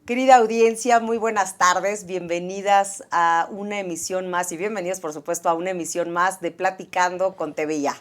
Querida audiencia, muy buenas tardes, bienvenidas a una emisión más y bienvenidos por supuesto a una emisión más de Platicando con TV Ya.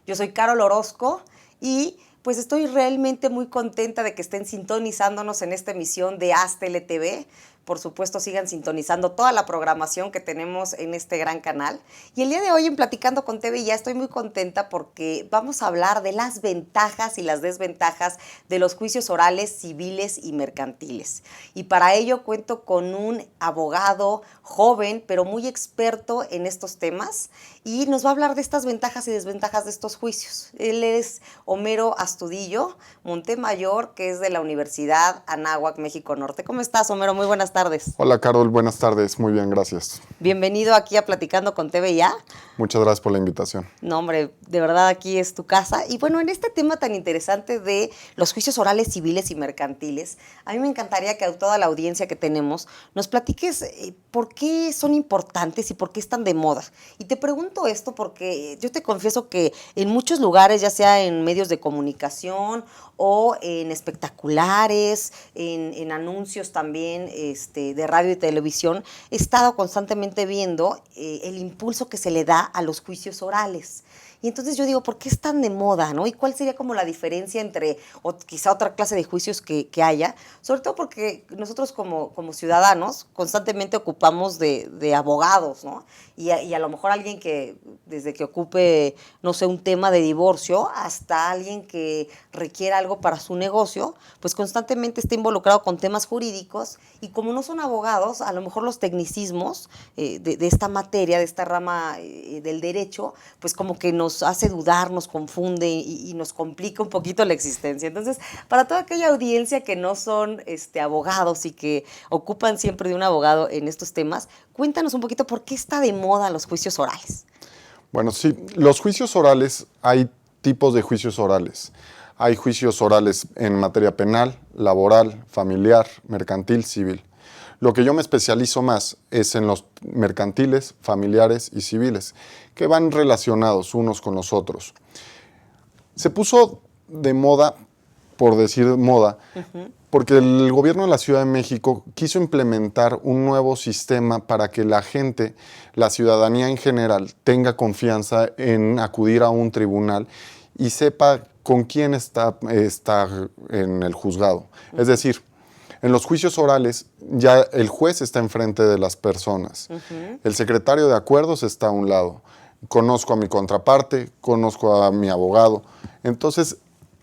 Yo soy Carol Orozco y pues estoy realmente muy contenta de que estén sintonizándonos en esta emisión de Haz TV. Por supuesto, sigan sintonizando toda la programación que tenemos en este gran canal. Y el día de hoy en Platicando con TV Ya estoy muy contenta porque vamos a hablar de las ventajas y las desventajas de los juicios orales, civiles y mercantiles. Y para ello cuento con un abogado joven, pero muy experto en estos temas y nos va a hablar de estas ventajas y desventajas de estos juicios. Él es Homero Astudillo Montemayor, que es de la Universidad Anáhuac, México Norte. ¿Cómo estás, Homero? Muy buenas tardes. Hola, Carol. Buenas tardes. Muy bien, gracias. Bienvenido aquí a Platicando con TV Ya. Muchas gracias por la invitación. No, hombre, de verdad aquí es tu casa. Y bueno, en este tema tan interesante de los juicios orales, civiles y mercantiles, a mí me encantaría que a toda la audiencia que tenemos nos platiques por qué son importantes y por qué están de moda. Y te pregunto esto porque yo te confieso que en muchos lugares, ya sea en medios de comunicación o en espectaculares, en anuncios también de radio y televisión, he estado constantemente viendo el impulso que se le da a los juicios orales. Y entonces yo digo, ¿por qué es tan de moda, no? ¿Y cuál sería como la diferencia entre, o quizá otra clase de juicios que haya? Sobre todo porque nosotros como ciudadanos constantemente ocupamos de abogados, ¿no? Y a lo mejor alguien que, desde que ocupe, no sé, un tema de divorcio, hasta alguien que requiera algo para su negocio, pues constantemente está involucrado con temas jurídicos y como no son abogados, a lo mejor los tecnicismos de esta materia, de esta rama del derecho, pues como que nos hace dudar, nos confunde y nos complica un poquito la existencia. Entonces, para toda aquella audiencia que no son abogados y que ocupan siempre de un abogado en estos temas, cuéntanos un poquito por qué está de moda los juicios orales. Bueno, sí, los juicios orales, hay tipos de juicios orales. Hay juicios orales en materia penal, laboral, familiar, mercantil, civil. Lo que yo me especializo más es en los mercantiles, familiares y civiles, que van relacionados unos con los otros. Se puso de moda, por decir moda, porque el gobierno de la Ciudad de México quiso implementar un nuevo sistema para que la gente, la ciudadanía en general, tenga confianza en acudir a un tribunal y sepa con quién está en el juzgado. Es decir, en los juicios orales ya el juez está enfrente de las personas. El secretario de acuerdos está a un lado. Conozco a mi contraparte, conozco a mi abogado. Entonces,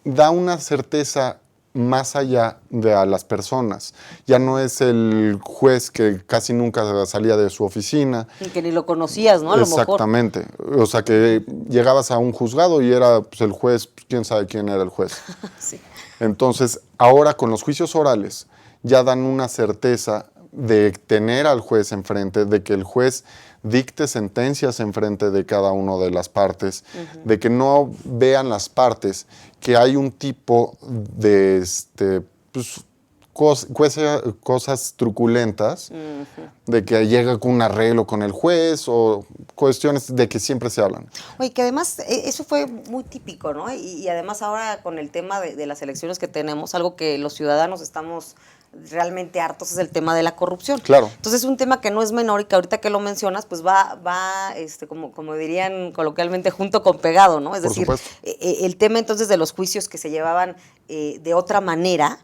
da una certeza más allá de a las personas. Ya no es el juez que casi nunca salía de su oficina. Y que ni lo conocías, ¿no? A lo mejor. Exactamente. O sea, que llegabas a un juzgado y era pues, el juez, pues, quién sabe quién era el juez. Sí. Entonces, ahora con los juicios orales ya dan una certeza de tener al juez enfrente, de que el juez dicte sentencias enfrente de cada una de las partes, de que no vean las partes que hay un tipo de cosas truculentas, de que llega con un arreglo con el juez o cuestiones de que siempre se hablan. Oye, que además eso fue muy típico, ¿no? Y además ahora con el tema de las elecciones que tenemos, algo que los ciudadanos estamos realmente hartos es el tema de la corrupción. Claro. Entonces es un tema que no es menor y que ahorita que lo mencionas, pues va como dirían coloquialmente, junto con pegado, ¿no? Es Por decir, supuesto. El tema entonces de los juicios que se llevaban de otra manera,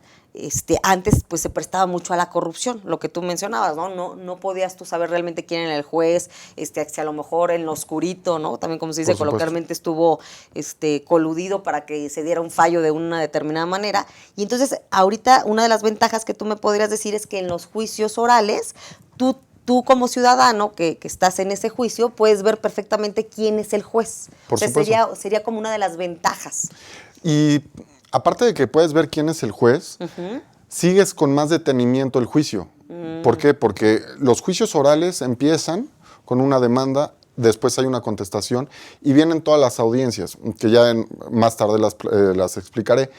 antes pues se prestaba mucho a la corrupción, lo que tú mencionabas, ¿no? No podías tú saber realmente quién era el juez, si a lo mejor en lo oscurito, ¿no? También como se dice coloquialmente estuvo coludido para que se diera un fallo de una determinada manera. Y entonces ahorita una de las ventajas que tú me podrías decir es que en los juicios orales tú como ciudadano que estás en ese juicio puedes ver perfectamente quién es el juez. Por supuesto. Sería como una de las ventajas. Y aparte de que puedes ver quién es el juez, sigues con más detenimiento el juicio. ¿Por qué? Porque los juicios orales empiezan con una demanda, después hay una contestación y vienen todas las audiencias, que ya más tarde las explicaré,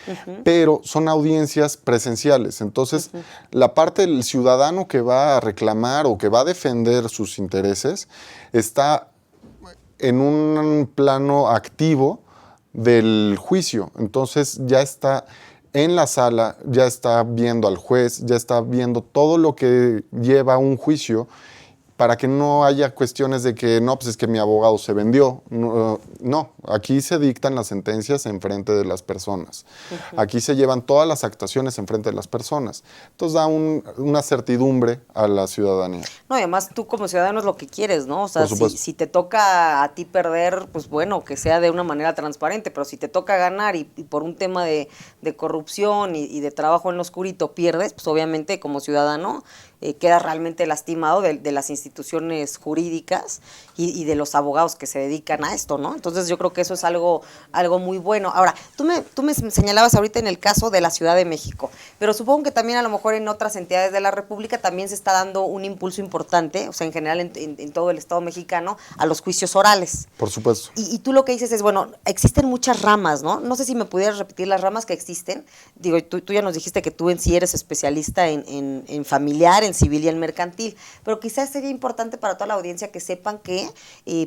pero son audiencias presenciales. Entonces, la parte del ciudadano que va a reclamar o que va a defender sus intereses está en un plano activo del juicio. Entonces ya está en la sala, ya está viendo al juez, ya está viendo todo lo que lleva un juicio, para que no haya cuestiones de que no, pues es que mi abogado se vendió. No, aquí se dictan las sentencias en frente de las personas. Aquí se llevan todas las actuaciones en frente de las personas. Entonces da una certidumbre a la ciudadanía. No, y además tú como ciudadano es lo que quieres, ¿no? O sea, Por supuesto. si te toca a ti perder, pues bueno, que sea de una manera transparente, pero si te toca ganar y por un tema de corrupción y de trabajo en lo oscurito pierdes, pues obviamente como ciudadano quedas realmente lastimado de las instituciones jurídicas y de los abogados que se dedican a esto, ¿no? Entonces yo creo que eso es algo muy bueno. Ahora, tú me señalabas ahorita en el caso de la Ciudad de México, pero supongo que también a lo mejor en otras entidades de la República también se está dando un impulso importante, o sea, en general en todo el Estado mexicano, a los juicios orales. Por supuesto. Y tú lo que dices es, bueno, existen muchas ramas, ¿no? No sé si me pudieras repetir las ramas que existen. Digo, tú ya nos dijiste que tú en sí eres especialista en familiar, en civil y en mercantil, pero quizás sería importante para toda la audiencia que sepan que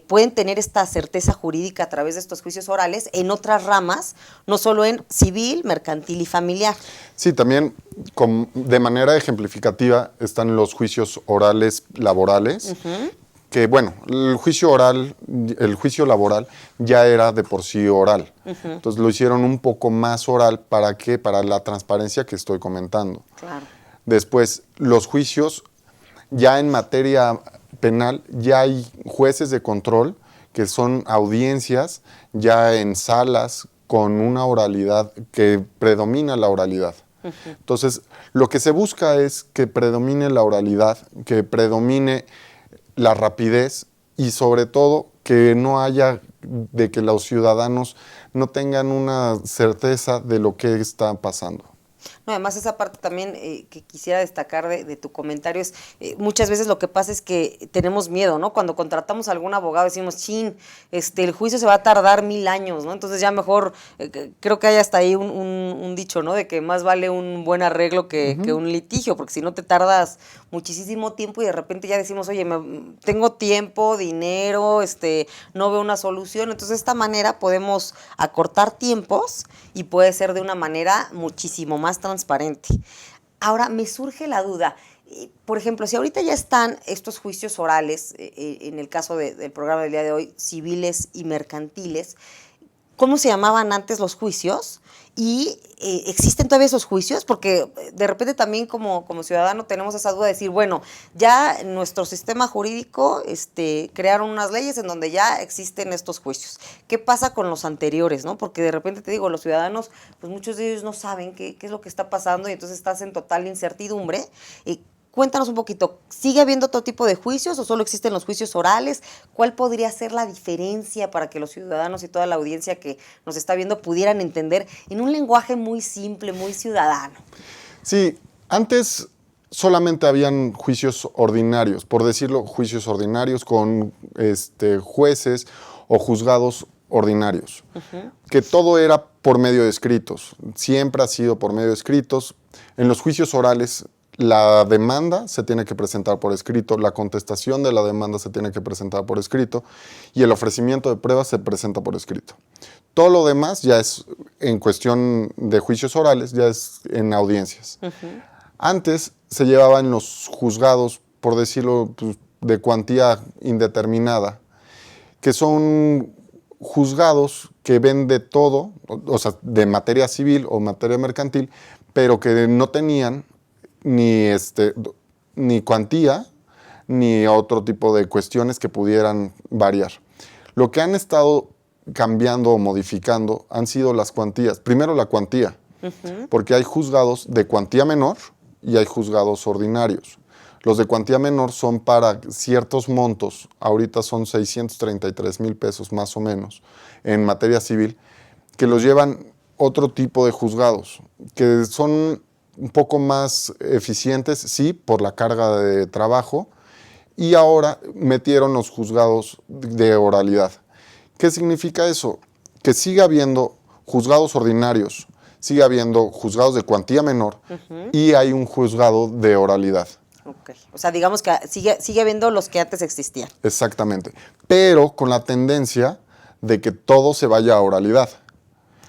pueden tener esta certeza jurídica a través de estos juicios orales en otras ramas, no solo en civil, mercantil y familiar. Sí, también de manera ejemplificativa están los juicios orales laborales, que bueno, el juicio laboral ya era de por sí oral. Entonces lo hicieron un poco más oral, ¿para qué? Para la transparencia que estoy comentando. Claro. Después, los juicios ya en materia penal, ya hay jueces de control, que son audiencias ya en salas con una oralidad, que predomina la oralidad. Entonces, lo que se busca es que predomine la oralidad, que predomine la rapidez y sobre todo que no haya de que los ciudadanos no tengan una certeza de lo que está pasando. No, además esa parte también que quisiera destacar de tu comentario es, muchas veces lo que pasa es que tenemos miedo, ¿no? Cuando contratamos a algún abogado decimos, chin, el juicio se va a tardar 1000 años, ¿no? Entonces ya mejor, creo que hay hasta ahí un dicho, ¿no? De que más vale un buen arreglo que un litigio, porque si no te tardas muchísimo tiempo y de repente ya decimos, oye, tengo tiempo, dinero, no veo una solución. Entonces de esta manera podemos acortar tiempos y puede ser de una manera muchísimo más transparente. Ahora, me surge la duda, por ejemplo, si ahorita ya están estos juicios orales, en el caso del programa del día de hoy, civiles y mercantiles, ¿cómo se llamaban antes los juicios? ¿Y existen todavía esos juicios? Porque de repente también como ciudadano tenemos esa duda de decir, bueno, ya en nuestro sistema jurídico crearon unas leyes en donde ya existen estos juicios. ¿Qué pasa con los anteriores, no? Porque de repente te digo, los ciudadanos, pues muchos de ellos no saben qué es lo que está pasando y entonces estás en total incertidumbre. Cuéntanos un poquito, ¿sigue habiendo otro tipo de juicios o solo existen los juicios orales? ¿Cuál podría ser la diferencia para que los ciudadanos y toda la audiencia que nos está viendo pudieran entender en un lenguaje muy simple, muy ciudadano? Sí, antes solamente habían juicios ordinarios, por decirlo, juicios ordinarios con jueces o juzgados ordinarios, que todo era por medio de escritos, siempre ha sido por medio de escritos. En los juicios orales, la demanda se tiene que presentar por escrito, la contestación de la demanda se tiene que presentar por escrito y el ofrecimiento de pruebas se presenta por escrito. Todo lo demás ya es en cuestión de juicios orales, ya es en audiencias. Antes se llevaba en los juzgados, por decirlo, pues, de cuantía indeterminada, que son juzgados que ven de todo, o sea, de materia civil o materia mercantil, pero que no tenían ni cuantía, ni otro tipo de cuestiones que pudieran variar. Lo que han estado cambiando o modificando han sido las cuantías. Primero la cuantía, porque hay juzgados de cuantía menor y hay juzgados ordinarios. Los de cuantía menor son para ciertos montos, ahorita son 633,000 pesos más o menos, en materia civil, que los llevan otro tipo de juzgados, que son un poco más eficientes, sí, por la carga de trabajo, y ahora metieron los juzgados de oralidad. ¿Qué significa eso? Que sigue habiendo juzgados ordinarios, sigue habiendo juzgados de cuantía menor y hay un juzgado de oralidad. Okay. O sea, digamos que sigue habiendo los que antes existían. Exactamente, pero con la tendencia de que todo se vaya a oralidad.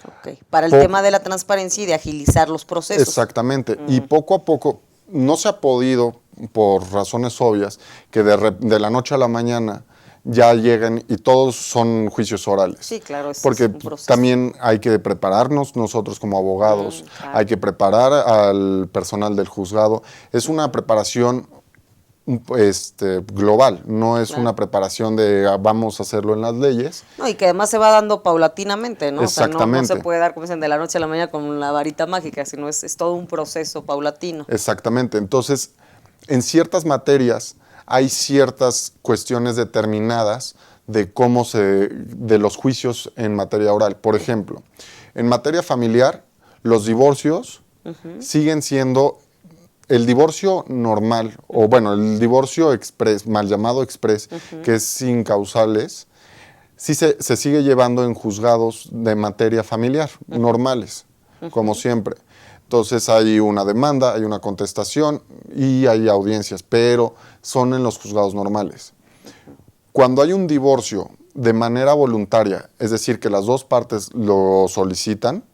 Ok, para el tema de la transparencia y de agilizar los procesos. Exactamente. Y poco a poco no se ha podido, por razones obvias, que de la noche a la mañana ya lleguen y todos son juicios orales. Sí, claro, es Porque un proceso. también hay que prepararnos nosotros como abogados, claro. hay que preparar al personal del juzgado. Es una preparación global, no es Claro. una preparación de vamos a hacerlo en las leyes. No, y que además se va dando paulatinamente, ¿no? Exactamente. O sea, no se puede dar, como dicen, de la noche a la mañana con la varita mágica, sino es todo un proceso paulatino. Exactamente. Entonces, en ciertas materias hay ciertas cuestiones determinadas de de los juicios en materia oral. Por ejemplo, en materia familiar, los divorcios siguen siendo el divorcio normal, o bueno, el divorcio express, mal llamado express, que es sin causales, sí se sigue llevando en juzgados de materia familiar, normales, como siempre. Entonces hay una demanda, hay una contestación y hay audiencias, pero son en los juzgados normales. Cuando hay un divorcio de manera voluntaria, es decir, que las dos partes lo solicitan,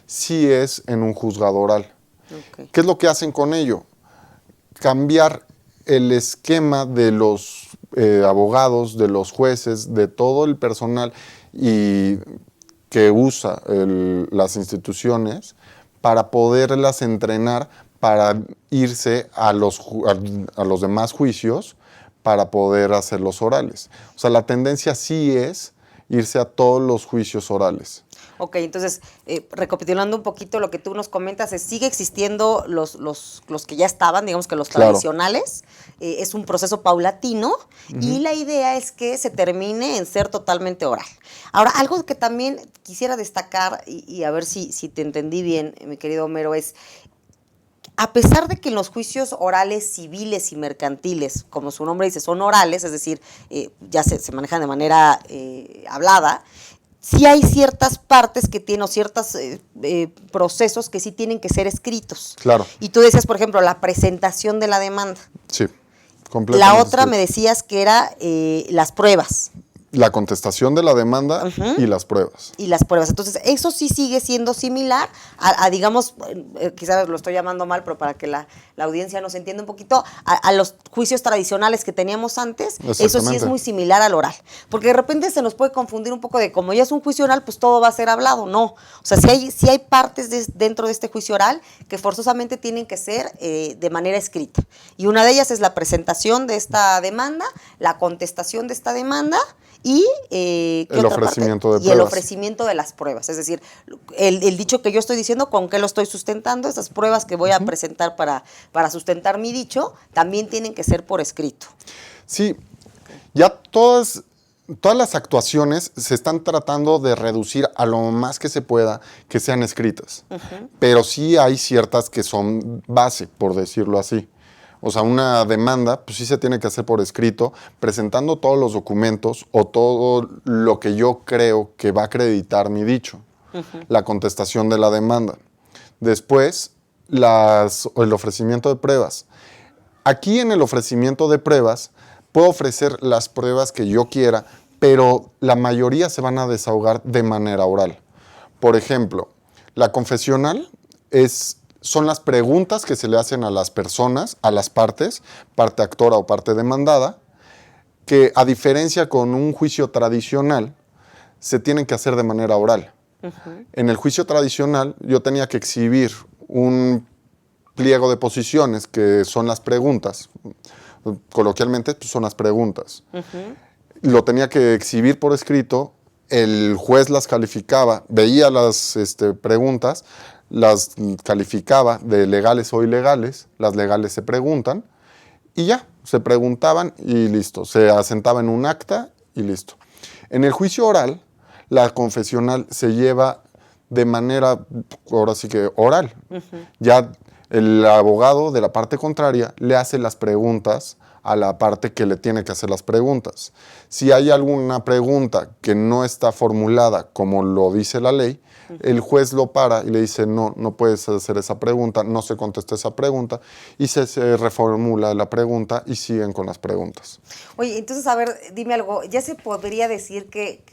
sí es en un juzgado oral. Okay. ¿Qué es lo que hacen con ello? Cambiar el esquema de los abogados, de los jueces, de todo el personal y que usa las instituciones para poderlas entrenar para irse a los demás juicios para poder hacer los orales. O sea, la tendencia sí es irse a todos los juicios orales. Ok, entonces, recapitulando un poquito lo que tú nos comentas, sigue existiendo los que ya estaban, digamos que los tradicionales, es un proceso paulatino y la idea es que se termine en ser totalmente oral. Ahora, algo que también quisiera destacar y a ver si te entendí bien, mi querido Homero, es a pesar de que en los juicios orales civiles y mercantiles, como su nombre dice, son orales, es decir, ya se manejan de manera hablada, sí hay ciertas partes que tienen, o ciertos procesos que sí tienen que ser escritos. Claro. Y tú decías, por ejemplo, la presentación de la demanda. Sí, completamente. La otra me decías que era las pruebas. La contestación de la demanda y las pruebas. Y las pruebas. Entonces, eso sí sigue siendo similar a digamos, quizás lo estoy llamando mal, pero para que la audiencia nos entienda un poquito, a los juicios tradicionales que teníamos antes, eso sí es muy similar al oral. Porque de repente se nos puede confundir un poco de como ya es un juicio oral, pues todo va a ser hablado. No. O sea, sí hay partes dentro de este juicio oral que forzosamente tienen que ser de manera escrita. Y una de ellas es la presentación de esta demanda, la contestación de esta demanda, y el ofrecimiento de pruebas. Y el ofrecimiento de las pruebas. Es decir, el dicho que yo estoy diciendo, ¿con qué lo estoy sustentando? Esas pruebas que voy a presentar para sustentar mi dicho, también tienen que ser por escrito. Sí, ya todas las actuaciones se están tratando de reducir a lo más que se pueda que sean escritas. Pero sí hay ciertas que son base, por decirlo así. O sea, una demanda, pues sí se tiene que hacer por escrito, presentando todos los documentos o todo lo que yo creo que va a acreditar mi dicho. La contestación de la demanda. Después, el ofrecimiento de pruebas. Aquí en el ofrecimiento de pruebas, puedo ofrecer las pruebas que yo quiera, pero la mayoría se van a desahogar de manera oral. Por ejemplo, la confesional son las preguntas que se le hacen a las personas, a las partes, parte actora o parte demandada, que a diferencia con un juicio tradicional, se tienen que hacer de manera oral. En el juicio tradicional yo tenía que exhibir un pliego de posiciones, que son las preguntas. Coloquialmente, pues, son las preguntas. Lo tenía que exhibir por escrito, el juez las calificaba, veía las preguntas, las calificaba de legales o ilegales, las legales se preguntan y ya, se preguntaban y listo, se asentaba en un acta y listo. En el juicio oral, la confesional se lleva de manera, ahora sí que oral. Ya el abogado de la parte contraria le hace las preguntas a la parte que le tiene que hacer las preguntas. Si hay alguna pregunta que no está formulada como lo dice la ley, el juez lo para y le dice, no puedes hacer esa pregunta, no se contesta esa pregunta, y se reformula la pregunta y siguen con las preguntas. Oye, entonces, a ver, dime algo, ¿ya se podría decir que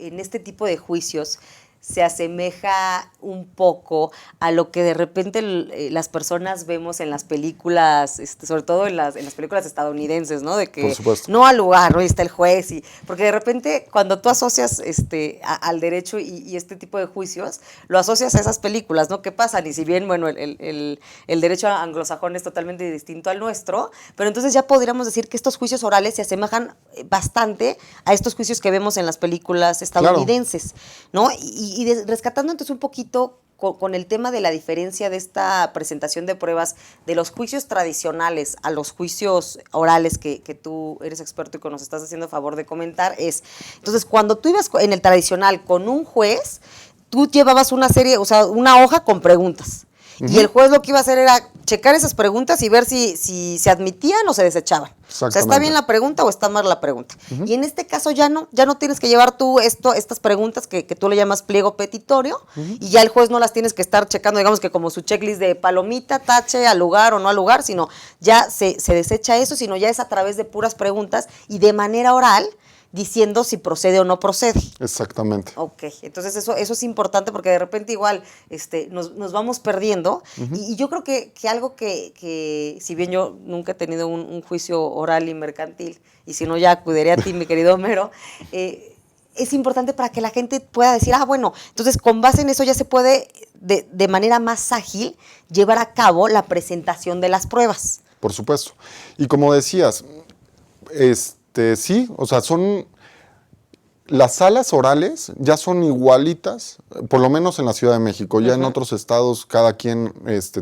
en este tipo de juicios se asemeja un poco a lo que de repente las personas vemos en las películas, sobre todo en las películas estadounidenses, ¿no? De que Por supuesto. no al lugar, ¿no? Y está el juez, porque de repente cuando tú asocias al derecho y este tipo de juicios, lo asocias a esas películas, ¿no? ¿Qué pasan? Y si bien, bueno, el derecho anglosajón es totalmente distinto al nuestro, pero entonces ya podríamos decir que estos juicios orales se asemejan bastante a estos juicios que vemos en las películas estadounidenses, ¿no? Rescatando entonces un poquito con el tema de la diferencia de esta presentación de pruebas de los juicios tradicionales a los juicios orales que tú eres experto y que nos estás haciendo favor de comentar, entonces cuando tú ibas en el tradicional con un juez, tú llevabas una serie, o sea, una hoja con preguntas. Y el juez lo que iba a hacer era checar esas preguntas y ver si se admitían o se desechaban. O sea, ¿está bien la pregunta o está mal la pregunta? Y en este caso ya no tienes que llevar tú estas preguntas que tú le llamas pliego petitorio, y ya el juez no las tienes que estar checando, digamos que como su checklist de palomita, tache, al lugar o no al lugar, sino ya se desecha eso, sino ya es a través de puras preguntas y de manera oral, diciendo si procede o no procede. Exactamente. Ok, entonces eso es importante porque de repente igual nos vamos perdiendo y yo creo que algo que si bien yo nunca he tenido un juicio oral y mercantil, y si no ya acudiré a ti, mi querido Homero, es importante para que la gente pueda decir, bueno, entonces con base en eso ya se puede de manera más ágil llevar a cabo la presentación de las pruebas. Por supuesto. Y como decías, sí, o sea, las salas orales ya son igualitas, por lo menos en la Ciudad de México. Ya en otros estados cada quien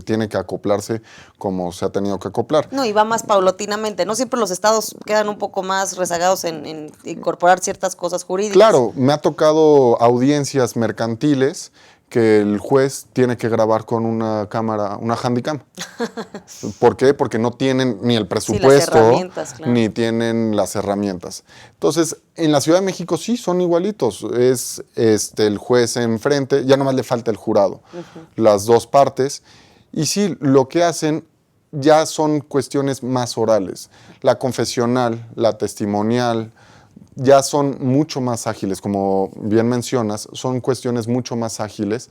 tiene que acoplarse como se ha tenido que acoplar. No, y va más paulatinamente, ¿no? Siempre los estados quedan un poco más rezagados en incorporar ciertas cosas jurídicas. Claro, me ha tocado audiencias mercantiles que el juez tiene que grabar con una cámara, una Handycam. ¿Por qué? Porque no tienen ni el presupuesto, claro, ni tienen las herramientas. Entonces, en la Ciudad de México sí son igualitos. Es el juez enfrente, ya nomás le falta el jurado, las dos partes. Y sí, lo que hacen ya son cuestiones más orales. La confesional, la testimonial, ya son mucho más ágiles, como bien mencionas, son cuestiones mucho más ágiles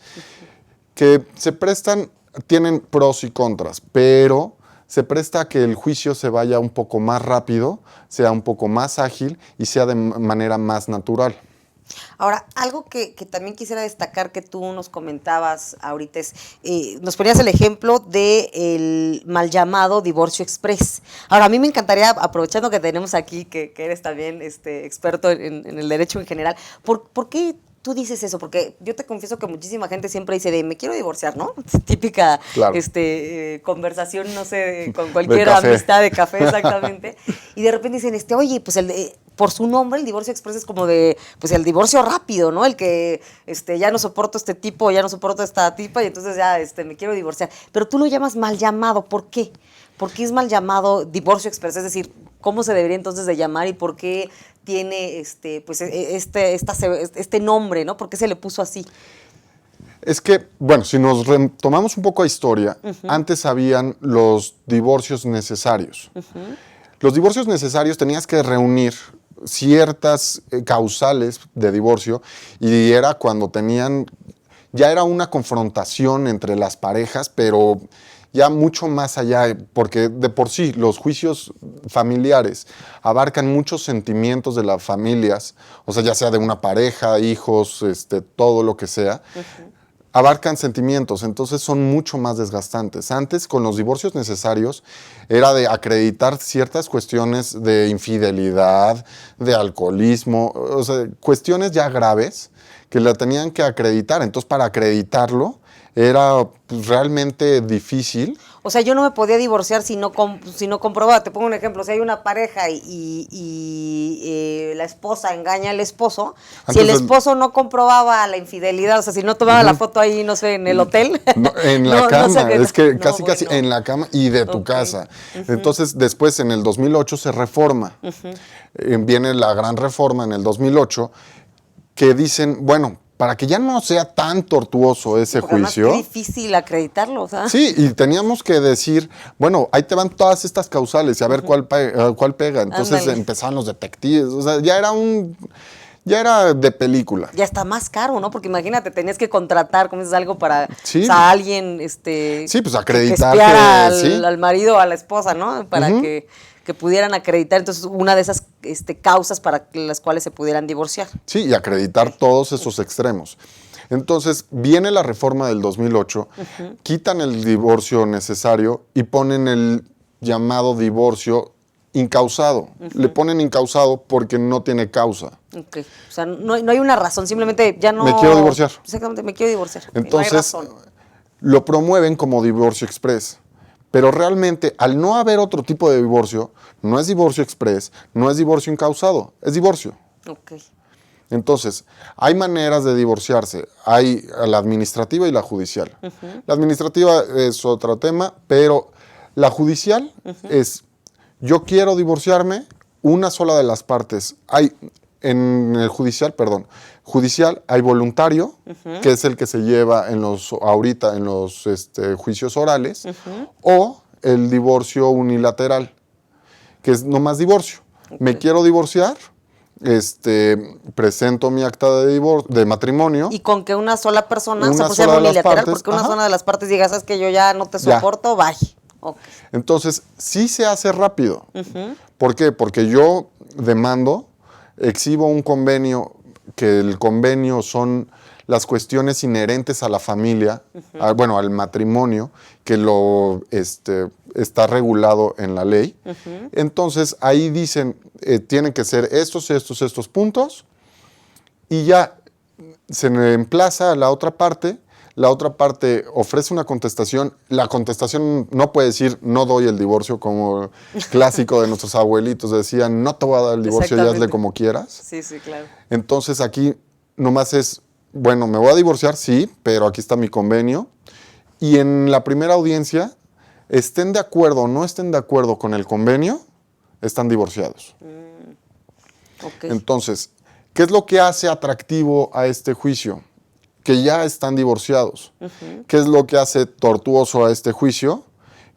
que se prestan, tienen pros y contras, pero se presta a que el juicio se vaya un poco más rápido, sea un poco más ágil y sea de manera más natural. Ahora, algo que también quisiera destacar que tú nos comentabas ahorita es, nos ponías el ejemplo del mal llamado divorcio express. Ahora, a mí me encantaría, aprovechando que tenemos aquí, que eres también experto en el derecho en general, ¿por qué tú dices eso? Porque yo te confieso que muchísima gente siempre dice me quiero divorciar, ¿no? Típica claro. Conversación, no sé, con cualquier amistad de café, exactamente. Y de repente dicen, oye, pues por su nombre, el divorcio express es como pues el divorcio rápido, ¿no? El que ya no soporto este tipo, ya no soporto esta tipa y entonces ya me quiero divorciar. Pero tú lo llamas mal llamado, ¿por qué? ¿Por qué es mal llamado divorcio express? Es decir, ¿cómo se debería entonces de llamar y por qué tiene este nombre, ¿no? ¿Por qué se le puso así? Es que, bueno, si nos retomamos un poco a historia, antes habían los divorcios necesarios. Los divorcios necesarios tenías que reunir ciertas causales de divorcio y era cuando ya era una confrontación entre las parejas, pero ya mucho más allá, porque de por sí los juicios familiares abarcan muchos sentimientos de las familias, o sea, ya sea de una pareja, hijos, todo lo que sea, abarcan sentimientos, entonces son mucho más desgastantes. Antes, con los divorcios necesarios, era de acreditar ciertas cuestiones de infidelidad, de alcoholismo, o sea, cuestiones ya graves que la tenían que acreditar. Entonces, para acreditarlo, era realmente difícil. O sea, yo no me podía divorciar si no comprobaba. Te pongo un ejemplo, si hay una pareja y la esposa engaña al esposo, si el esposo no comprobaba la infidelidad, o sea, si no tomaba la foto ahí, no sé, en el hotel. No, en la cama, es que casi en la cama y de tu casa. Entonces, después en el 2008 se reforma. Viene la gran reforma en el 2008 que dicen, bueno, para que ya no sea tan tortuoso ese juicio. Es difícil acreditarlo, ¿sabes? Sí, y teníamos que decir, bueno, ahí te van todas estas causales y a ver cuál pega. Entonces empezaban los detectives, o sea, ya era de película. Ya está más caro, ¿no? Porque imagínate, tenías que contratar, como dices, algo para Sí. o sea, alguien, Sí, pues acreditar que espiara que sí. al marido o a la esposa, ¿no? Para que pudieran acreditar. Entonces, una de esas causas para las cuales se pudieran divorciar. Sí, y acreditar todos esos extremos. Entonces, viene la reforma del 2008, quitan el divorcio necesario y ponen el llamado divorcio incausado. Le ponen incausado porque no tiene causa. Ok. O sea, no hay una razón, simplemente ya no... Me quiero divorciar. Exactamente, me quiero divorciar. Entonces, no hay razón. lo promueven como divorcio express. Pero realmente, al no haber otro tipo de divorcio, no es divorcio express, no es divorcio incausado, es divorcio. Ok. Entonces, hay maneras de divorciarse. Hay la administrativa y la judicial. La administrativa es otro tema, pero la judicial es, yo quiero divorciarme, una sola de las partes. Hay, en el judicial, hay voluntario, que es el que se lleva ahorita en los juicios orales, o el divorcio unilateral, que es nomás divorcio. Okay. Me quiero divorciar, presento mi acta de matrimonio. Y con que una sola persona, se sea unilateral, porque una sola de las partes diga, sabes que yo ya no te soporto, bye. Okay. Entonces, sí se hace rápido. ¿Por qué? Porque yo demando, exhibo un convenio, que el convenio son las cuestiones inherentes a la familia, al matrimonio, que lo está regulado en la ley. Entonces, ahí dicen, tienen que ser estos puntos, y ya se emplaza a la otra parte ofrece una contestación, la contestación no puede decir no doy el divorcio, como clásico de nuestros abuelitos, decían no te voy a dar el divorcio y hazle como quieras. Sí, claro. Entonces aquí nomás es, bueno, me voy a divorciar, sí, pero aquí está mi convenio, y en la primera audiencia, estén de acuerdo o no estén de acuerdo con el convenio, están divorciados. Okay. Entonces, ¿qué es lo que hace atractivo a este juicio? Que ya están divorciados. ¿Qué es lo que hace tortuoso a este juicio?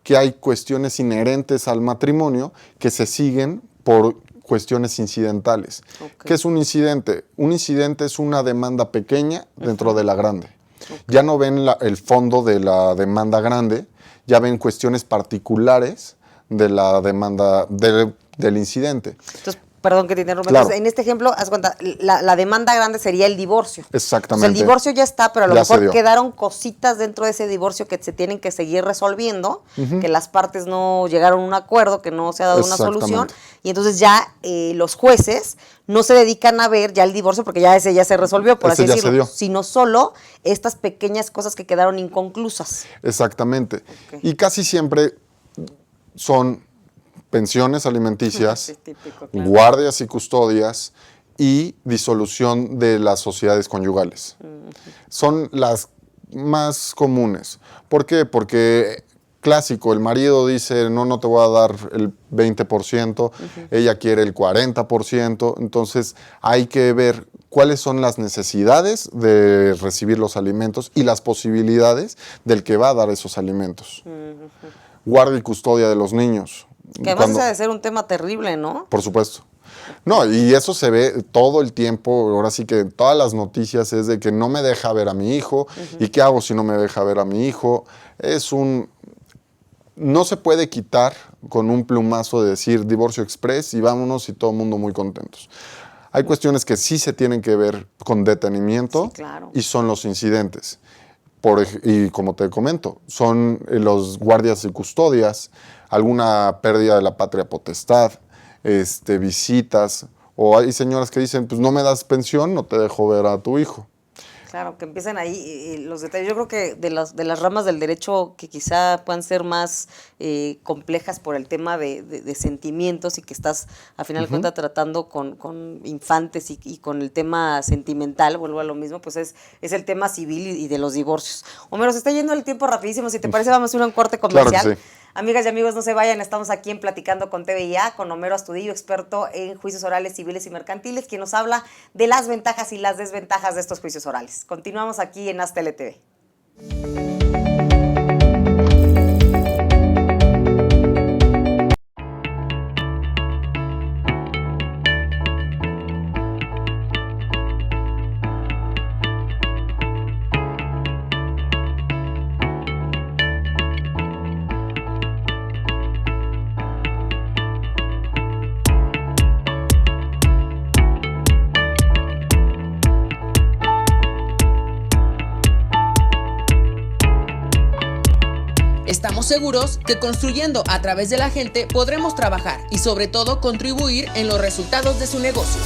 Que hay cuestiones inherentes al matrimonio que se siguen por cuestiones incidentales. Okay. ¿Qué es un incidente? Un incidente es una demanda pequeña dentro de la grande. Okay. Ya no ven el fondo de la demanda grande, ya ven cuestiones particulares de la demanda del incidente. Entonces, perdón que te interrumpa. Claro. Entonces, en este ejemplo, haz cuenta, la demanda grande sería el divorcio. Exactamente. O sea, el divorcio ya está, pero a lo mejor se quedaron cositas dentro de ese divorcio que se tienen que seguir resolviendo, que las partes no llegaron a un acuerdo, que no se ha dado una solución, y entonces ya los jueces no se dedican a ver ya el divorcio, porque ya ese ya se resolvió, por así decirlo, sino solo estas pequeñas cosas que quedaron inconclusas. Exactamente. Okay. Y casi siempre son pensiones alimenticias, sí, típico, claro. Guardias y custodias y disolución de las sociedades conyugales. Son las más comunes. ¿Por qué? Porque clásico, el marido dice, no te voy a dar el 20%, ella quiere el 40%, entonces hay que ver cuáles son las necesidades de recibir los alimentos y las posibilidades del que va a dar esos alimentos. Guardia y custodia de los niños. Que además ha de ser un tema terrible, ¿no? Por supuesto. No, y eso se ve todo el tiempo, ahora sí que en todas las noticias es de que no me deja ver a mi hijo, ¿y qué hago si no me deja ver a mi hijo? No se puede quitar con un plumazo de decir divorcio express y vámonos y todo el mundo muy contentos. Hay cuestiones que sí se tienen que ver con detenimiento, sí, claro. Y son los incidentes. Y como te comento, son los guardias y custodias, alguna pérdida de la patria potestad, visitas, o hay señoras que dicen, pues no me das pensión, no te dejo ver a tu hijo. Claro, que empiecen ahí los detalles. Yo creo que de las ramas del derecho que quizá puedan ser más complejas por el tema de sentimientos y que estás, a final de cuentas, tratando con infantes y con el tema sentimental, vuelvo a lo mismo, pues es el tema civil y de los divorcios. Homero, se está yendo el tiempo rapidísimo. Si te parece, vamos a ir a un corte comercial. Claro que sí. Amigas y amigos, no se vayan, estamos aquí en Platicando con TVIA, con Homero Astudillo, experto en juicios orales, civiles y mercantiles, quien nos habla de las ventajas y las desventajas de estos juicios orales. Continuamos aquí en AzTeleTV. Estamos seguros que construyendo a través de la gente podremos trabajar y sobre todo contribuir en los resultados de su negocio.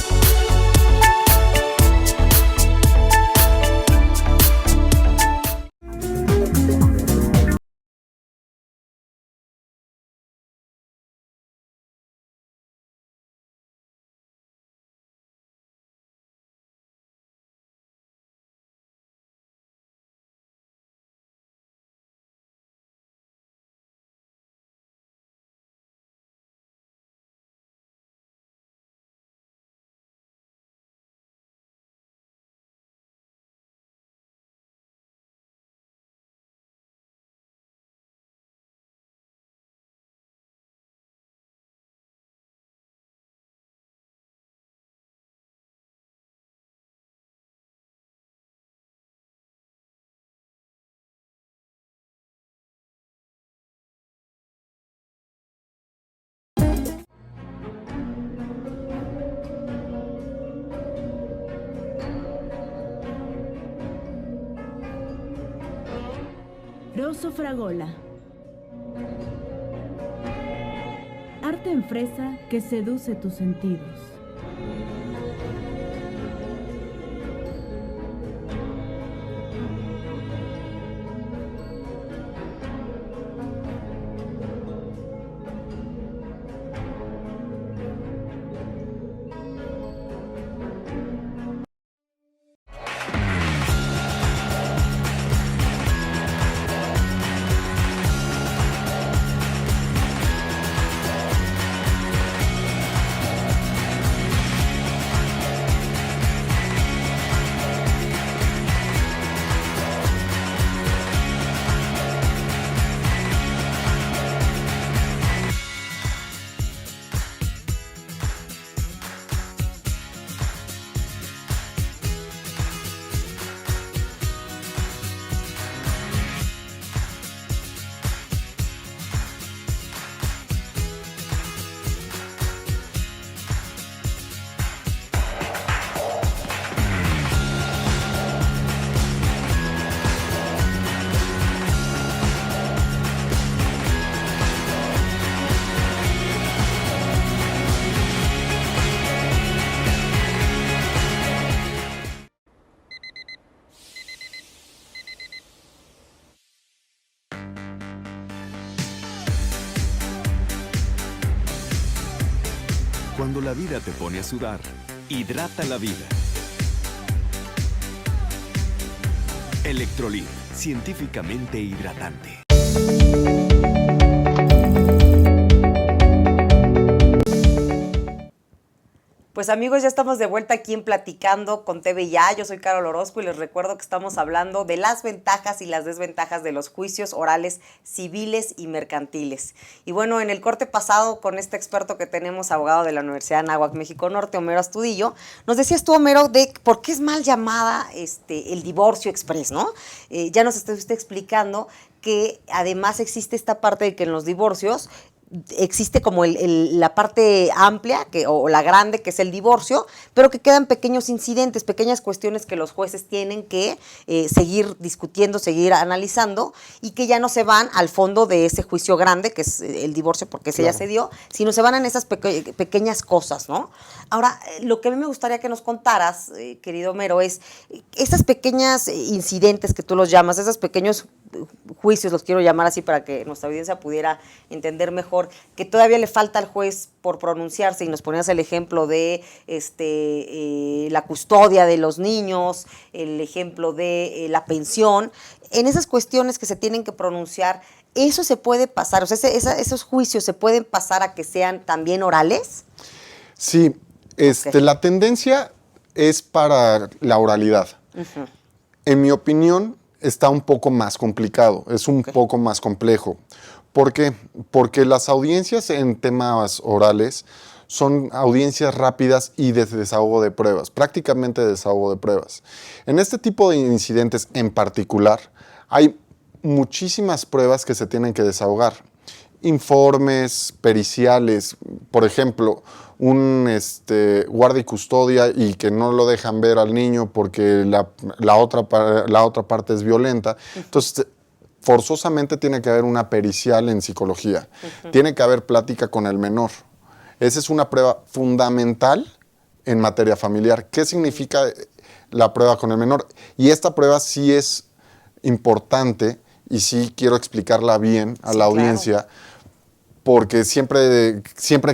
Rosso Fragola. Arte en fresa que seduce tus sentidos. Cuando la vida te pone a sudar, hidrata la vida. Electrolit, científicamente hidratante. Pues amigos, ya estamos de vuelta aquí en Platicando con TV Ya. Yo soy Carol Orozco y les recuerdo que estamos hablando de las ventajas y las desventajas de los juicios orales civiles y mercantiles. Y bueno, en el corte pasado con este experto que tenemos, abogado de la Universidad de Anáhuac, México Norte, Homero Astudillo, nos decías tú, Homero, de por qué es mal llamada el divorcio express, ¿no? Ya nos estuviste explicando que además existe esta parte de que en los divorcios existe como la parte amplia o la grande, que es el divorcio, pero que quedan pequeños incidentes, pequeñas cuestiones que los jueces tienen que seguir discutiendo, seguir analizando, y que ya no se van al fondo de ese juicio grande, que es el divorcio, porque ese ya se dio, sino se van en esas pequeñas cosas, ¿no? Ahora, lo que a mí me gustaría que nos contaras, querido Homero, es esas pequeñas incidentes que tú los llamas, esos pequeños juicios, los quiero llamar así para que nuestra audiencia pudiera entender mejor, que todavía le falta al juez por pronunciarse, y nos ponías el ejemplo de la custodia de los niños, el ejemplo de la pensión. En esas cuestiones que se tienen que pronunciar, ¿eso se puede pasar? O sea, ¿esos juicios se pueden pasar a que sean también orales? Sí, Okay. La tendencia es para la oralidad. Uh-huh. En mi opinión, está un poco más complicado, es un poco más complejo. ¿Por qué? Porque las audiencias en temas orales son audiencias rápidas y de desahogo de pruebas, prácticamente de desahogo de pruebas. En este tipo de incidentes en particular, hay muchísimas pruebas que se tienen que desahogar. Informes periciales, por ejemplo, un guardia y custodia y que no lo dejan ver al niño porque la otra parte es violenta. Entonces, forzosamente tiene que haber una pericial en psicología. Tiene que haber plática con el menor. Esa es una prueba fundamental en materia familiar. ¿Qué significa la prueba con el menor? Y esta prueba sí es importante y sí quiero explicarla bien a la audiencia, porque siempre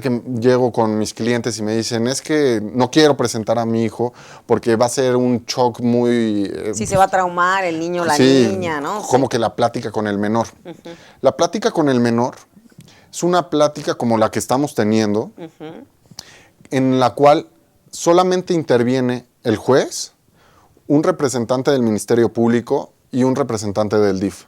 que llego con mis clientes y me dicen, es que no quiero presentar a mi hijo porque va a ser un shock muy... Sí, se va a traumar el niño o la niña, ¿no? Como que la plática con el menor. La plática con el menor es una plática como la que estamos teniendo, en la cual solamente interviene el juez, un representante del Ministerio Público y un representante del DIF.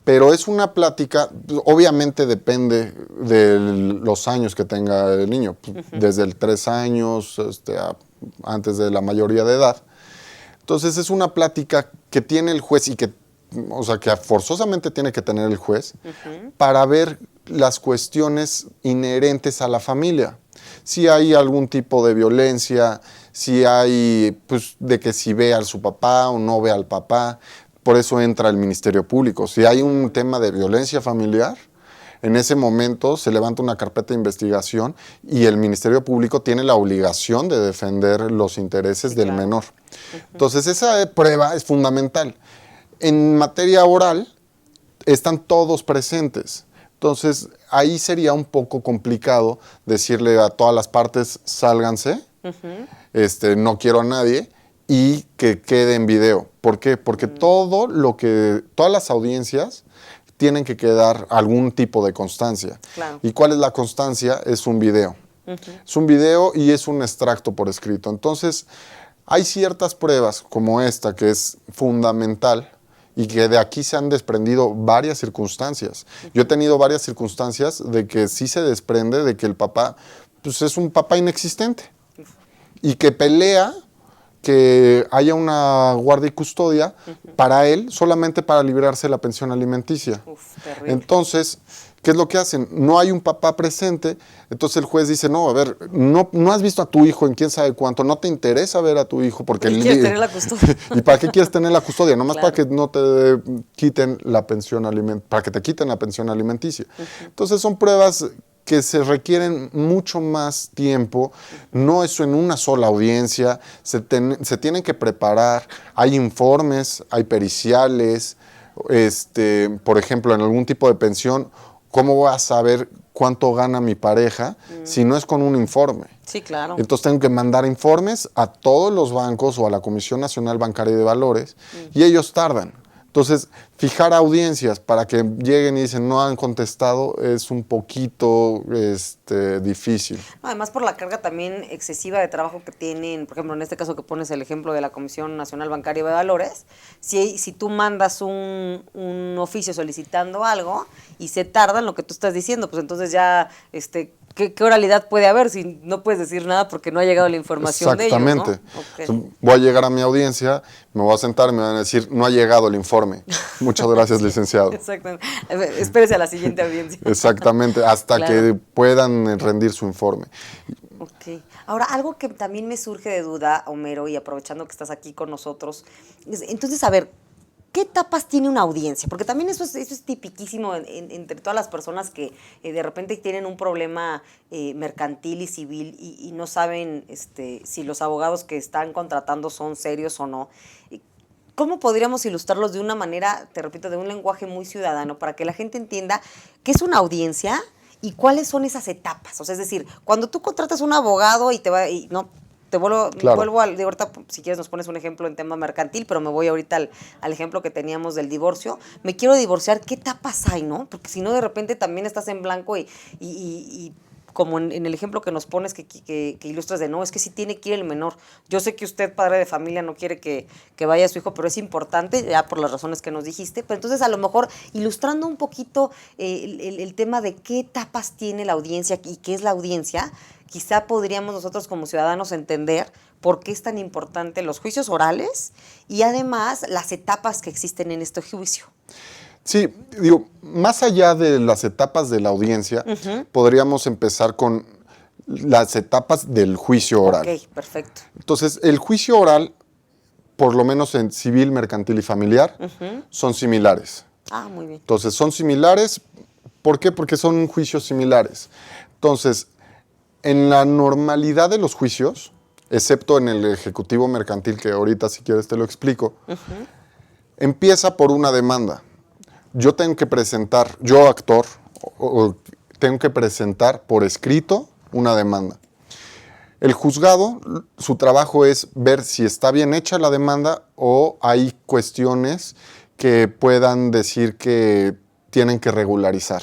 Pero es una plática, obviamente depende de los años que tenga el niño, desde el 3 años antes de la mayoría de edad. Entonces es una plática que tiene el juez y que forzosamente tiene que tener el juez para ver las cuestiones inherentes a la familia. Si hay algún tipo de violencia, si hay, de que si ve a su papá o no ve al papá. Por eso entra el Ministerio Público. Si hay un tema de violencia familiar, en ese momento se levanta una carpeta de investigación y el Ministerio Público tiene la obligación de defender los intereses del menor. Entonces, esa prueba es fundamental. En materia oral, están todos presentes. Entonces, ahí sería un poco complicado decirle a todas las partes, sálganse, no quiero a nadie, y que quede en video. ¿Por qué? Porque todas las audiencias tienen que quedar algún tipo de constancia. Claro. ¿Y cuál es la constancia? Es un video. Es un video y es un extracto por escrito. Entonces, hay ciertas pruebas como esta que es fundamental y que de aquí se han desprendido varias circunstancias. Yo he tenido varias circunstancias de que sí se desprende de que el papá es un papá inexistente y que pelea que haya una guardia y custodia para él, solamente para librarse de la pensión alimenticia. Terrible. Entonces, ¿qué es lo que hacen? No hay un papá presente, entonces el juez dice, no, a ver, no has visto a tu hijo en quién sabe cuánto, no te interesa ver a tu hijo porque... ¿Quieres tener la custodia? ¿Y para qué quieres tener la custodia? Nomás Claro. para que no te quiten la pensión para que te quiten la pensión alimenticia. Entonces son pruebas que se requieren mucho más tiempo, no es en una sola audiencia, se tienen que preparar, hay informes, hay periciales, por ejemplo, en algún tipo de pensión, ¿cómo voy a saber cuánto gana mi pareja si no es con un informe? Sí, claro. Entonces tengo que mandar informes a todos los bancos o a la Comisión Nacional Bancaria y de Valores y ellos tardan. Entonces, fijar audiencias para que lleguen y dicen no han contestado es un poquito difícil. No, además por la carga también excesiva de trabajo que tienen, por ejemplo, en este caso que pones el ejemplo de la Comisión Nacional Bancaria de Valores, si tú mandas un oficio solicitando algo y se tarda en lo que tú estás diciendo, pues entonces ya, ¿qué oralidad puede haber si no puedes decir nada porque no ha llegado la información de ellos, ¿no? Exactamente. Okay. Voy a llegar a mi audiencia, me voy a sentar y me van a decir, no ha llegado el informe. Muchas gracias, licenciado. Exactamente. Espérese a la siguiente audiencia. Exactamente, hasta Claro. que puedan rendir su informe. Ok. Ahora, algo que también me surge de duda, Homero, y aprovechando que estás aquí con nosotros, entonces, a ver, ¿qué etapas tiene una audiencia? Porque también eso es tipiquísimo entre todas las personas que de repente tienen un problema mercantil y civil y no saben si los abogados que están contratando son serios o no. ¿Cómo podríamos ilustrarlos de una manera, te repito, de un lenguaje muy ciudadano para que la gente entienda qué es una audiencia y cuáles son esas etapas? O sea, es decir, cuando tú contratas un abogado y te vuelvo ahorita, si quieres nos pones un ejemplo en tema mercantil, pero me voy ahorita al ejemplo que teníamos del divorcio. Me quiero divorciar, ¿qué etapas hay, no? Porque si no, de repente también estás en blanco y como en el ejemplo que nos pones que ilustras de no, es que sí tiene que ir el menor. Yo sé que usted, padre de familia, no quiere que vaya su hijo, pero es importante, ya por las razones que nos dijiste. Pero entonces, a lo mejor, ilustrando un poquito el tema de qué etapas tiene la audiencia y qué es la audiencia, quizá podríamos nosotros como ciudadanos entender por qué es tan importante los juicios orales y además las etapas que existen en este juicio. Sí, digo, más allá de las etapas de la audiencia, podríamos empezar con las etapas del juicio oral. Ok, perfecto. Entonces, el juicio oral, por lo menos en civil, mercantil y familiar, son similares. Ah, muy bien. Entonces, son similares. ¿Por qué? Porque son juicios similares. Entonces, en la normalidad de los juicios, excepto en el ejecutivo mercantil, que ahorita si quieres te lo explico, empieza por una demanda. Yo tengo que presentar, yo actor, tengo que presentar por escrito una demanda. El juzgado, su trabajo es ver si está bien hecha la demanda o hay cuestiones que puedan decir que tienen que regularizar.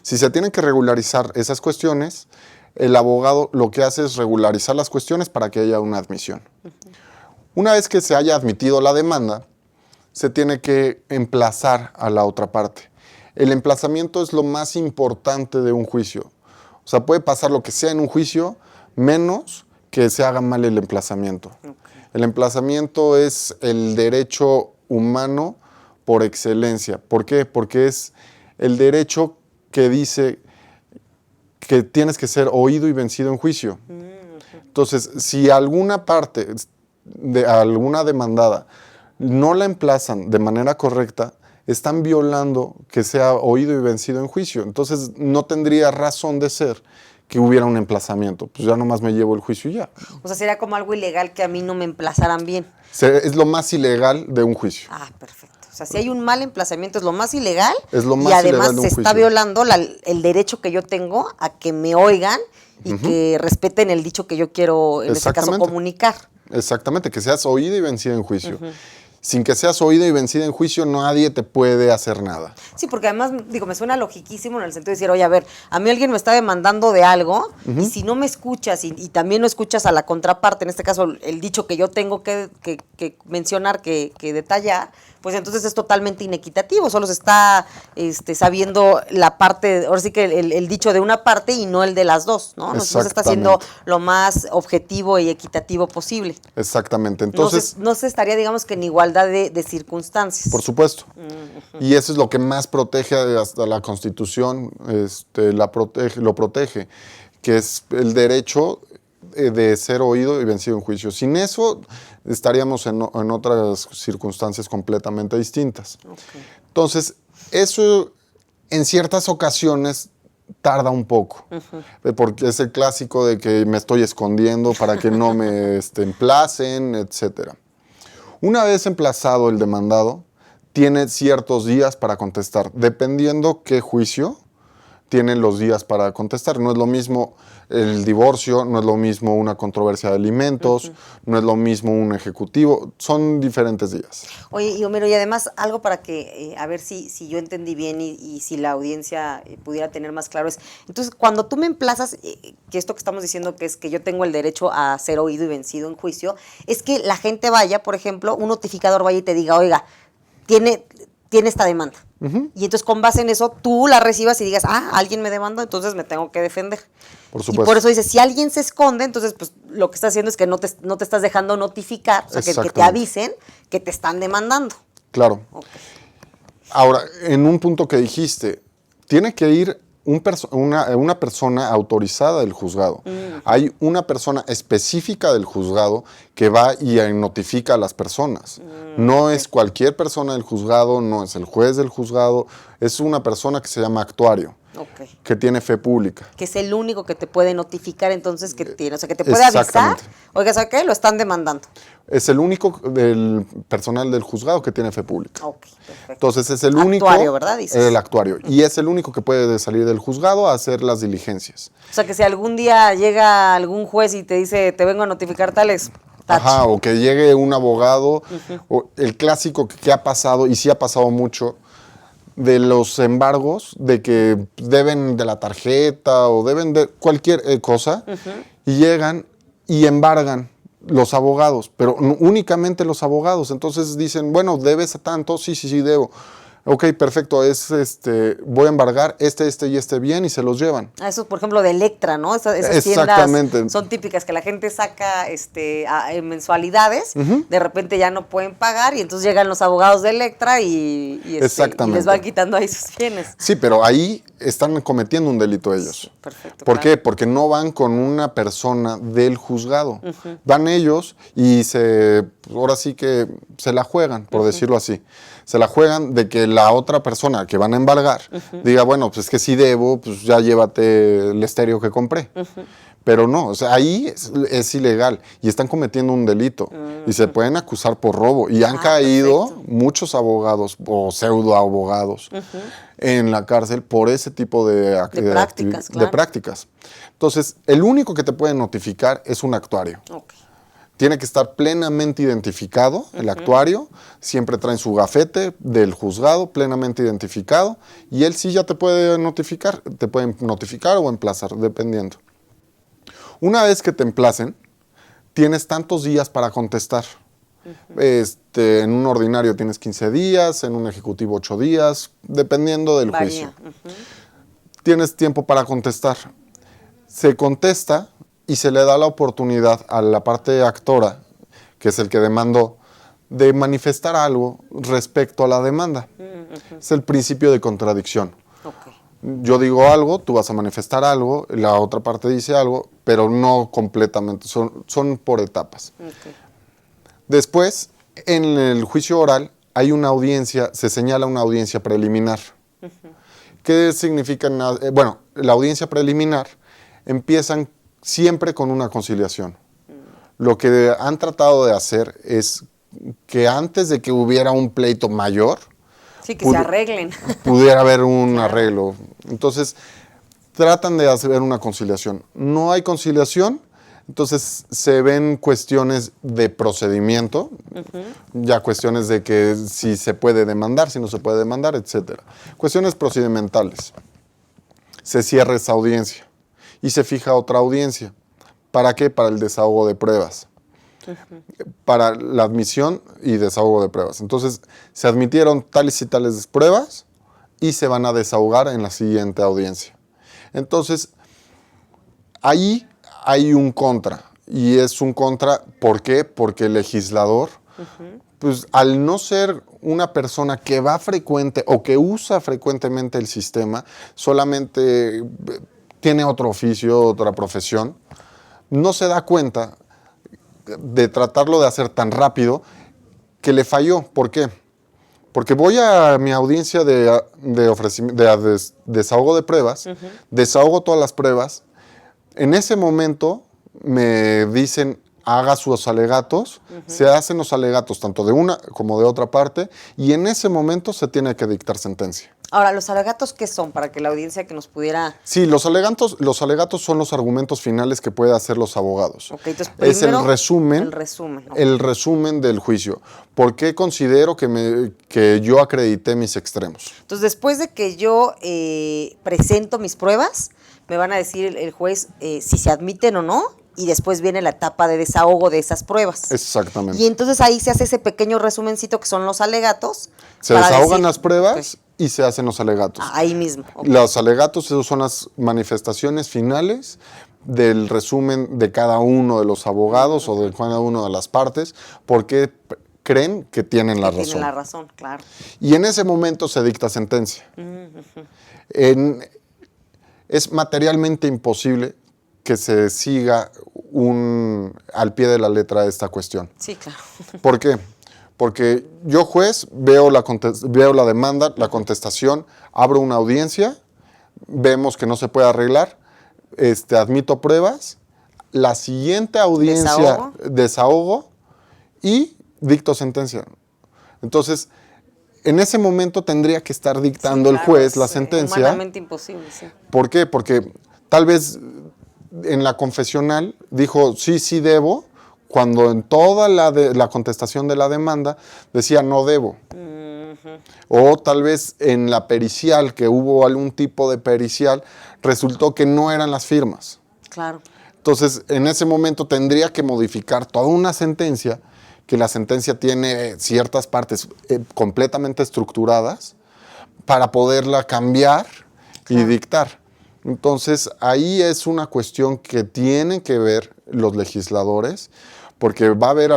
Si se tienen que regularizar esas cuestiones, el abogado lo que hace es regularizar las cuestiones para que haya una admisión. Una vez que se haya admitido la demanda, se tiene que emplazar a la otra parte. El emplazamiento es lo más importante de un juicio. O sea, puede pasar lo que sea en un juicio, menos que se haga mal el emplazamiento. El emplazamiento es el derecho humano por excelencia. ¿Por qué? Porque es el derecho que dice que tienes que ser oído y vencido en juicio. Entonces, si alguna parte de alguna demandada no la emplazan de manera correcta, están violando que sea oído y vencido en juicio. Entonces, no tendría razón de ser que hubiera un emplazamiento. Pues ya nomás me llevo el juicio y ya. O sea, sería como algo ilegal que a mí no me emplazaran bien. Es lo más ilegal de un juicio. Ah, perfecto. O sea, si hay un mal emplazamiento es lo más ilegal. Es lo más y además ilegal de un se está juicio. violando el derecho que yo tengo a que me oigan y que respeten el dicho que yo quiero, en este caso, comunicar. Exactamente, que seas oído y vencido en juicio. Sin que seas oído y vencido en juicio, nadie te puede hacer nada. Sí, porque además, digo, me suena logiquísimo en el sentido de decir, oye, a ver, a mí alguien me está demandando de algo y si no me escuchas y también no escuchas a la contraparte, en este caso el dicho que yo tengo que mencionar, que detallar, pues entonces es totalmente inequitativo, solo se está sabiendo la parte, ahora sí que el dicho de una parte y no el de las dos, ¿no? No se está haciendo lo más objetivo y equitativo posible. Exactamente, entonces... No se estaría, digamos, que en igualdad de circunstancias. Por supuesto. Y eso es lo que más protege hasta la Constitución, lo protege, que es el derecho de ser oído y vencido en juicio. Sin eso estaríamos en otras circunstancias completamente distintas. Entonces, eso en ciertas ocasiones tarda un poco, porque es el clásico de que me estoy escondiendo para que no me emplacen, etcétera. Una vez emplazado el demandado, tiene ciertos días para contestar. Dependiendo qué juicio, tienen los días para contestar. No es lo mismo el divorcio, no es lo mismo una controversia de alimentos, no es lo mismo un ejecutivo. Son diferentes días. Oye, y Homero, y además algo para que, a ver si yo entendí bien y si la audiencia pudiera tener más claro es, entonces, cuando tú me emplazas, que esto que estamos diciendo que es que yo tengo el derecho a ser oído y vencido en juicio, es que la gente vaya, por ejemplo, un notificador vaya y te diga, oiga, tiene esta demanda. Y entonces con base en eso tú la recibas y digas, alguien me demandó, entonces me tengo que defender. Por supuesto. Y por eso dices, si alguien se esconde, entonces pues lo que está haciendo es que no te estás dejando notificar, o sea, que te avisen que te están demandando. Claro. Okay. Ahora, en un punto que dijiste, tiene que ir una persona autorizada del juzgado. Hay una persona específica del juzgado que va y notifica a las personas. No es cualquier persona del juzgado, no es el juez del juzgado, es una persona que se llama actuario, que tiene fe pública. Que es el único que te puede notificar entonces que tiene, o sea, que te puede avisar, oiga, ¿sabe qué? Lo están demandando. Es el único del personal del juzgado que tiene fe pública. Perfecto. Entonces es el único... Actuario, ¿verdad? Dices. El actuario. Y es el único que puede salir del juzgado a hacer las diligencias. O sea, que si algún día llega algún juez y te dice, te vengo a notificar tales... Ajá, o que llegue un abogado, o el clásico que ha pasado, y sí ha pasado mucho, de los embargos, de que deben de la tarjeta o deben de cualquier cosa, y llegan y embargan los abogados, pero únicamente los abogados. Entonces dicen, bueno, ¿debes a tanto? Sí, debo. Ok, perfecto, voy a embargar este y este bien y se los llevan. Eso, por ejemplo, de Electra, ¿no? Esas tiendas son típicas que la gente saca en mensualidades, de repente ya no pueden pagar y entonces llegan los abogados de Electra y les van quitando ahí sus bienes. Sí, pero ahí están cometiendo un delito ellos. Sí, perfecto. ¿Por claro. qué? Porque no van con una persona del juzgado. Van ellos y ahora sí que se la juegan, por decirlo así. Se la juegan de que la otra persona que van a embargar diga, bueno, pues es que si debo, pues ya llévate el estéreo que compré. Pero no, o sea, ahí es ilegal y están cometiendo un delito y se pueden acusar por robo. Y han caído perfecto. muchos abogados o pseudo abogados en la cárcel por ese tipo de prácticas, claro. de prácticas. Entonces, el único que te puede notificar es un actuario. Ok. Tiene que estar plenamente identificado el actuario, siempre traen su gafete del juzgado plenamente identificado y él sí ya te puede notificar o emplazar, dependiendo. Una vez que te emplacen, tienes tantos días para contestar. En un ordinario tienes 15 días, en un ejecutivo 8 días, dependiendo del Varía. juicio. Tienes tiempo para contestar. Se contesta y se le da la oportunidad a la parte actora, que es el que demandó, de manifestar algo respecto a la demanda. Es el principio de contradicción. Ok. Yo digo algo, tú vas a manifestar algo, la otra parte dice algo, pero no completamente, son por etapas. Ok. Después, en el juicio oral, hay una audiencia, se señala una audiencia preliminar. ¿Qué significa? Bueno, la audiencia preliminar empiezan siempre con una conciliación. Lo que han tratado de hacer es que antes de que hubiera un pleito mayor, Sí, que se arreglen. pudiera haber un arreglo. Entonces, tratan de hacer una conciliación. No hay conciliación, entonces se ven cuestiones de procedimiento, ya cuestiones de que si se puede demandar, si no se puede demandar, etc. Cuestiones procedimentales. Se cierra esa audiencia y se fija otra audiencia. ¿Para qué? Para el desahogo de pruebas. Para la admisión y desahogo de pruebas. Entonces, se admitieron tales y tales pruebas y se van a desahogar en la siguiente audiencia. Entonces, ahí hay un contra. Y es un contra, ¿por qué? Porque el legislador, pues al no ser una persona que va frecuente o que usa frecuentemente el sistema, solamente tiene otro oficio, otra profesión, no se da cuenta de tratarlo de hacer tan rápido que le falló. ¿Por qué? Porque voy a mi audiencia de desahogo de pruebas, desahogo todas las pruebas, en ese momento me dicen haga sus alegatos, se hacen los alegatos tanto de una como de otra parte y en ese momento se tiene que dictar sentencia. Ahora, ¿los alegatos qué son? Para que la audiencia que nos pudiera... Sí, los alegatos son los argumentos finales que pueden hacer los abogados. Ok, entonces Es primero, el resumen. ok. El resumen del juicio. ¿Por qué considero que yo acredité mis extremos? Entonces, después de que yo presento mis pruebas, me van a decir el juez si se admiten o no, y después viene la etapa de desahogo de esas pruebas. Exactamente. Y entonces ahí se hace ese pequeño resumencito que son los alegatos. Se para desahogan decir, las pruebas y se hacen los alegatos. ahí mismo. Ok. Los alegatos, esos son las manifestaciones finales del resumen de cada uno de los abogados o de cada una de las partes, porque creen que tienen la razón. Tienen la razón, claro. Y en ese momento se dicta sentencia. Es materialmente imposible que se siga al pie de la letra esta cuestión. Sí, claro. ¿Por qué? Porque yo, juez, veo la demanda, la contestación, abro una audiencia, vemos que no se puede arreglar, admito pruebas, la siguiente audiencia desahogo y dicto sentencia. Entonces, en ese momento tendría que estar dictando el juez la sentencia. Humanamente imposible, sí. ¿Por qué? Porque tal vez en la confesional dijo, sí debo, cuando en toda la contestación de la demanda decía no debo. O tal vez en la pericial, que hubo algún tipo de pericial, resultó que no eran las firmas. Claro. Entonces, en ese momento tendría que modificar toda una sentencia, que la sentencia tiene ciertas partes completamente estructuradas, para poderla cambiar y dictar. Entonces, ahí es una cuestión que tienen que ver los legisladores, porque va a haber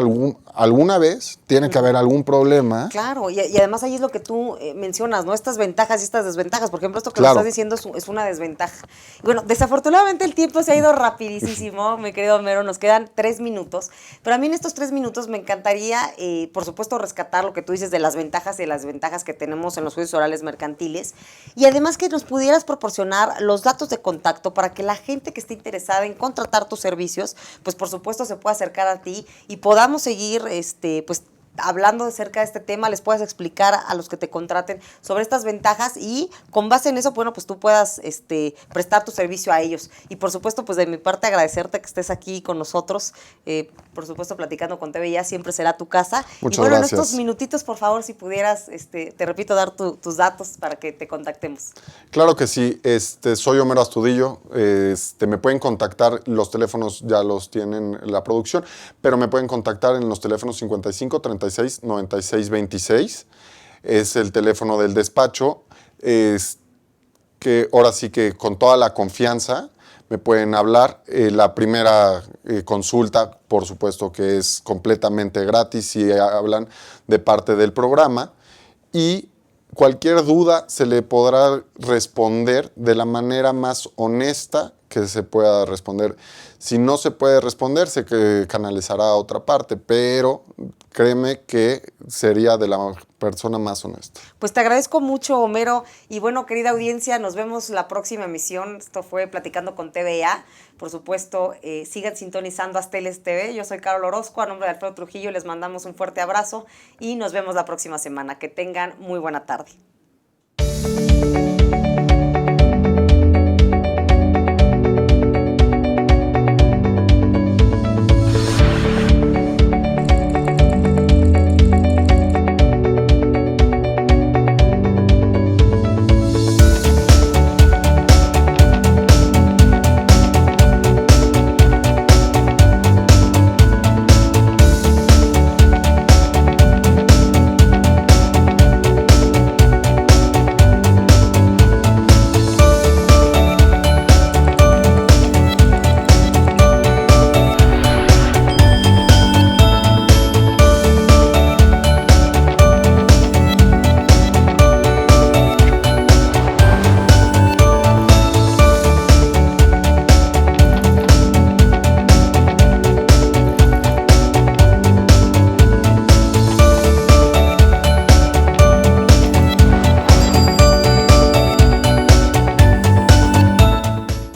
alguna vez tiene que haber algún problema. Claro, y además ahí es lo que tú mencionas, ¿no? Estas ventajas y estas desventajas. Por ejemplo, esto que Claro. nos estás diciendo es una desventaja. Y bueno, desafortunadamente el tiempo se ha ido rapidísimo, mi querido Homero, nos quedan 3 minutos. Pero a mí en estos 3 minutos me encantaría, por supuesto, rescatar lo que tú dices de las ventajas y las desventajas que tenemos en los juicios orales mercantiles. Y además que nos pudieras proporcionar los datos de contacto para que la gente que esté interesada en contratar tus servicios, pues por supuesto se pueda acercar a ti y podamos seguir pues hablando acerca de este tema, les puedas explicar a los que te contraten sobre estas ventajas y con base en eso, bueno, pues tú puedas prestar tu servicio a ellos. Y por supuesto, pues de mi parte agradecerte que estés aquí con nosotros, por supuesto platicando con TVIA, siempre será tu casa. Muchas y bueno, gracias. en estos minutitos, por favor, si pudieras, te repito, dar tus datos para que te contactemos. Claro que sí, soy Homero Astudillo, me pueden contactar, los teléfonos ya los tienen la producción, pero me pueden contactar en los teléfonos 55 36 96 26, es el teléfono del despacho, que ahora sí que con toda la confianza me pueden hablar. La primera consulta, por supuesto que es completamente gratis si hablan de parte del programa, y cualquier duda se le podrá responder de la manera más honesta que se pueda responder. Si no se puede responder, se canalizará a otra parte, pero créeme que sería de la persona más honesta. Pues te agradezco mucho, Homero. Y bueno, querida audiencia, nos vemos la próxima emisión. Esto fue Platicando con TVA. Por supuesto, sigan sintonizando Asteles TV. Yo soy Carol Orozco, a nombre de Alfredo Trujillo les mandamos un fuerte abrazo y nos vemos la próxima semana. Que tengan muy buena tarde.